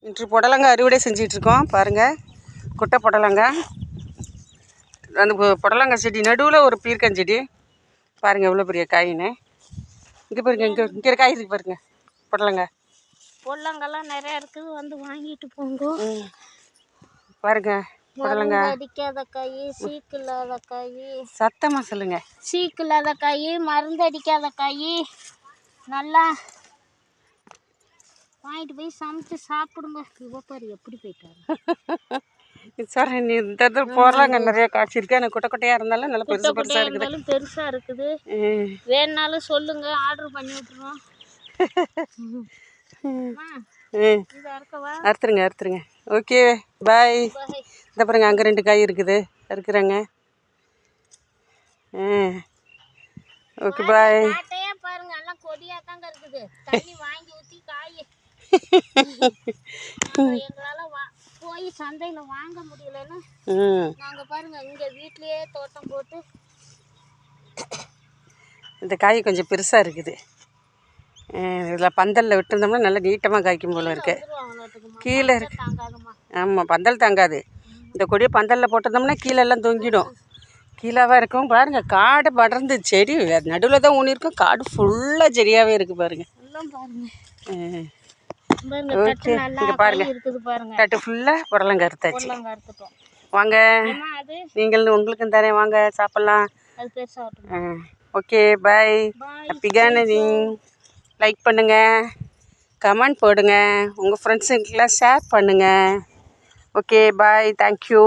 இன்று புடலங்காய் அறுவடை செஞ்சிட்ருக்கோம் பாருங்கள். குட்டை புடலங்காய். அந்த புடலங்காய் செடி நடுவில் ஒரு பீர்க்கஞ்செடி பாருங்கள் எவ்வளோ பெரிய காயின்னு. இங்கே பாருங்கள், இங்கே காய் இருக்குது பாருங்கள். புடலங்காய்லாம் நிறையா இருக்குது, வந்து வாங்கிட்டு போங்க. பாருங்கள் புடலங்காய். அடிக்காத காய், சீக்கு இல்லாத காய். சத்தமாக சொல்லுங்க. சீக்கு இல்லாத காய், மருந்து அடிக்காத காய், நல்லா வாங்கிட்டு போய் சமைச்சு சாப்பிடுங்க. இவப்பாரு எப்படி போயிட்டாரு சார். நீ இந்த இது போடலாங்க, நிறைய காய்ச்சி இருக்கு. எனக்கு குட்டை குட்டையாக இருந்தாலும் நல்லா பெருசாக இருக்குது. பெருசாக இருக்குது. வேணுனாலும் சொல்லுங்க, ஆர்டர் பண்ணி விட்டுருவோம். அறுத்துருங்க. Okay bye. இந்த பாருங்க, அங்கே 2 காய் இருக்குது, அறுக்குறாங்க. Okay bye. பாருங்க எல்லாம் கொடியா தாங்க இருக்குது. தண்ணி வாங்கி ஊற்றி காய் எங்களால் போய் சந்தையில் வாங்க முடியலன்னு நாங்கள் பாருங்க இங்கே வீட்லேயே தோட்டம் போட்டு. இந்த காய் கொஞ்சம் பெருசாக இருக்குது. இதில் பந்தலில் விட்டுருந்தோம்னா நல்லா நீட்டமாக காய்க்கும் போல இருக்கு. கீழே இருக்கு. ஆமாம், பந்தல் தாங்காது. இந்த கொடியை பந்தலில் போட்டிருந்தோம்னா கீழே எல்லாம் தொங்கிடும். கீழாவாக இருக்கும் பாருங்கள். காடு படர்ந்து செடி நடுவில் தான் ஊனிருக்கும். காடு ஃபுல்லாக செடியாகவே இருக்குது பாருங்கள். ஓகே, இங்கே பாருங்கள். தட்டு ஃபுல்லாக புடலங்காய் அறுத்தாச்சு. வாங்க, நீங்களும் உங்களுக்கும் தரேன், வாங்க சாப்பிட்லாம். Okay bye. Happy gardening. Like பண்ணுங்கள், கமெண்ட் போடுங்க, உங்கள் ஃப்ரெண்ட்ஸுக்கெல்லாம் ஷேர் பண்ணுங்கள். Okay bye. தேங்க்யூ.